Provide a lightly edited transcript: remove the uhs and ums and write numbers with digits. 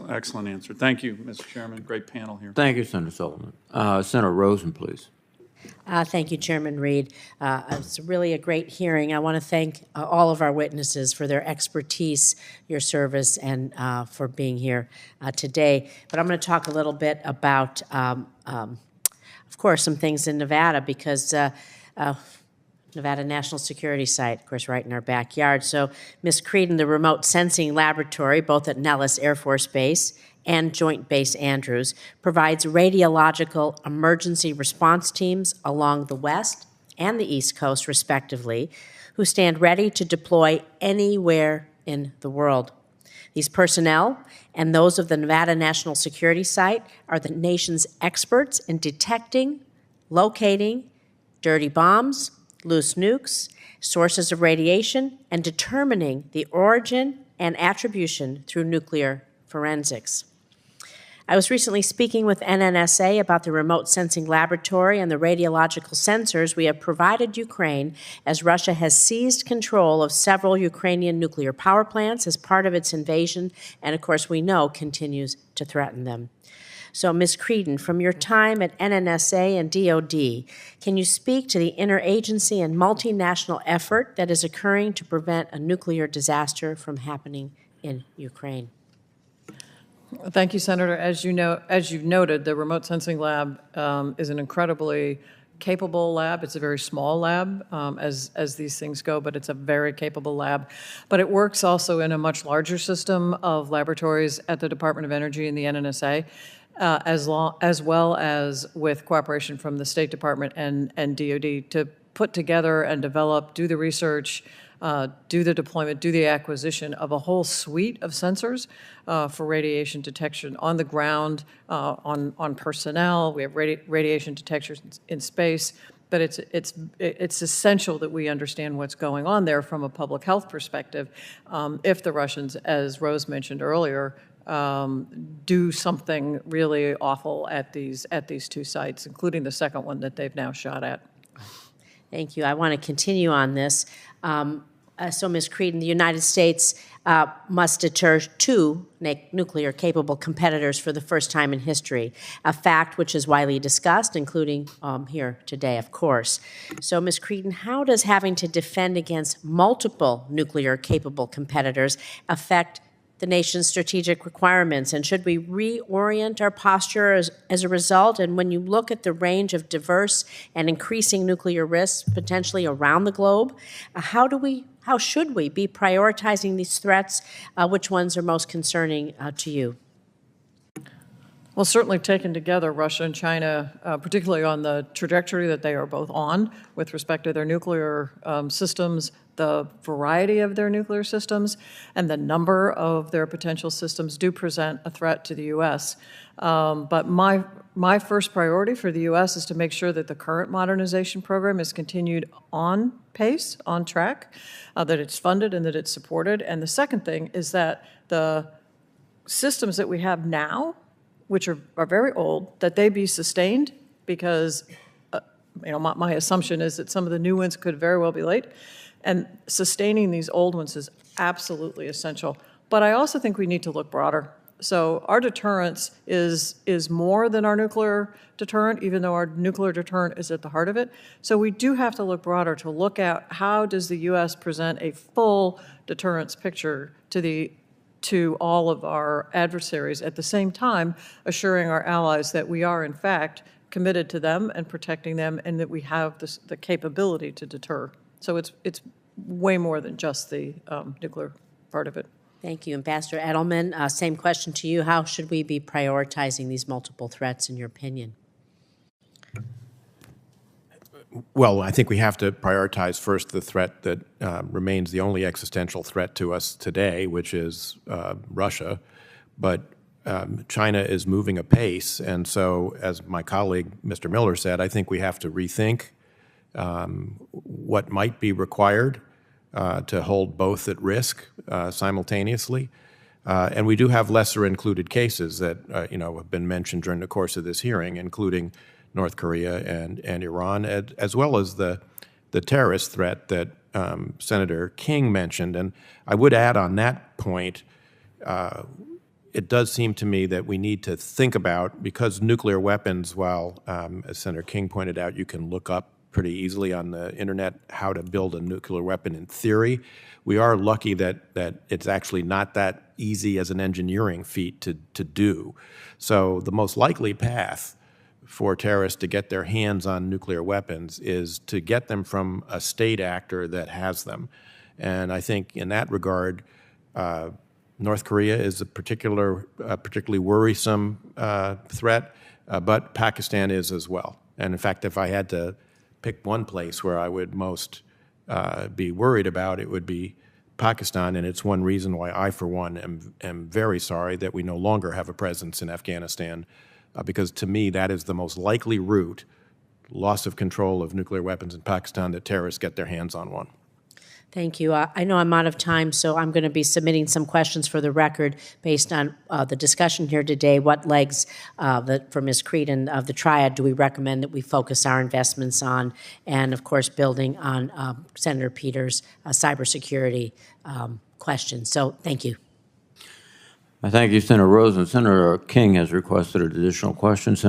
Excellent answer. Thank you, Mr. Chairman. Great panel here. Thank you, Senator Sullivan. Senator Rosen, please. Thank you, Chairman Reed. It's really a great hearing. I want to thank all of our witnesses for their expertise, your service, and for being here today. But I'm going to talk a little bit about, of course, some things in Nevada, because Nevada National Security Site, of course, right in our backyard. So Ms. Creedon, the remote sensing laboratory, both at Nellis Air Force Base and Joint Base Andrews, provides radiological emergency response teams along the West and the East Coast, respectively, who stand ready to deploy anywhere in the world. These personnel and those of the Nevada National Security Site are the nation's experts in detecting, locating dirty bombs, loose nukes, sources of radiation, and determining the origin and attribution through nuclear forensics. I was recently speaking with NNSA about the remote sensing laboratory and the radiological sensors we have provided Ukraine, as Russia has seized control of several Ukrainian nuclear power plants as part of its invasion, and of course we know continues to threaten them. So, Ms. Creedon, from your time at NNSA and DOD, can you speak to the interagency and multinational effort that is occurring to prevent a nuclear disaster from happening in Ukraine? Thank you, Senator. As you've noted, the remote sensing lab is an incredibly capable lab. It's a very small lab as these things go, but it's a very capable lab. But it works also in a much larger system of laboratories at the Department of Energy and the NNSA, as well as with cooperation from the State Department and DOD to put together and develop, do the research, do the deployment, do the acquisition of a whole suite of sensors for radiation detection on the ground, on personnel. We have radiation detectors in space, but it's essential that we understand what's going on there from a public health perspective. If the Russians, as Rose mentioned earlier, do something really awful at these two sites, including the second one that they've now shot at. Thank you. I want to continue on this. So, Ms. Creedon, the United States must deter two nuclear-capable competitors for the first time in history, a fact which is widely discussed, including here today, of course. So, Ms. Creedon, how does having to defend against multiple nuclear-capable competitors affect the nation's strategic requirements, and should we reorient our posture as a result? And when you look at the range of diverse and increasing nuclear risks potentially around the globe, how should we be prioritizing these threats? Which ones are most concerning to you? Well, certainly taken together, Russia and China, particularly on the trajectory that they are both on with respect to their nuclear systems, the variety of their nuclear systems, and the number of their potential systems do present a threat to the U.S. But my first priority for the U.S. is to make sure that the current modernization program is continued on pace, on track, that it's funded and that it's supported. And the second thing is that the systems that we have now, which are very old, that they be sustained, because my assumption is that some of the new ones could very well be late, and sustaining these old ones is absolutely essential. But I also think we need to look broader. So our deterrence is more than our nuclear deterrent, even though our nuclear deterrent is at the heart of it. So we do have to look broader to look at how does the U.S. present a full deterrence picture to all of our adversaries, at the same time assuring our allies that we are in fact committed to them and protecting them, and that we have the capability to deter. So it's way more than just the nuclear part of it. Thank you. Ambassador Edelman, same question to you. How should we be prioritizing these multiple threats, in your opinion? Well, I think we have to prioritize first the threat that remains the only existential threat to us today, which is Russia. But China is moving apace, and so, as my colleague Mr. Miller said, I think we have to rethink what might be required to hold both at risk simultaneously. And we do have lesser included cases that have been mentioned during the course of this hearing, including North Korea and Iran, as well as the terrorist threat that Senator King mentioned. And I would add on that point, it does seem to me that we need to think about, because nuclear weapons, while, as Senator King pointed out, you can look up pretty easily on the internet how to build a nuclear weapon in theory. We are lucky that it's actually not that easy as an engineering feat to do. So the most likely path for terrorists to get their hands on nuclear weapons is to get them from a state actor that has them. And I think in that regard, North Korea is a particularly worrisome threat, but Pakistan is as well. And in fact, if I had to pick one place where I would most be worried about, it would be Pakistan, and it's one reason why I, for one, am very sorry that we no longer have a presence in Afghanistan, because to me that is the most likely route, loss of control of nuclear weapons in Pakistan, that terrorists get their hands on one. Thank you. I know I'm out of time, so I'm going to be submitting some questions for the record based on the discussion here today. What legs for Ms. Creedon of the triad do we recommend that we focus our investments on? And, of course, building on Senator Peters' cybersecurity question. So thank you. I thank you, Senator Rosen. Senator King has requested an additional question.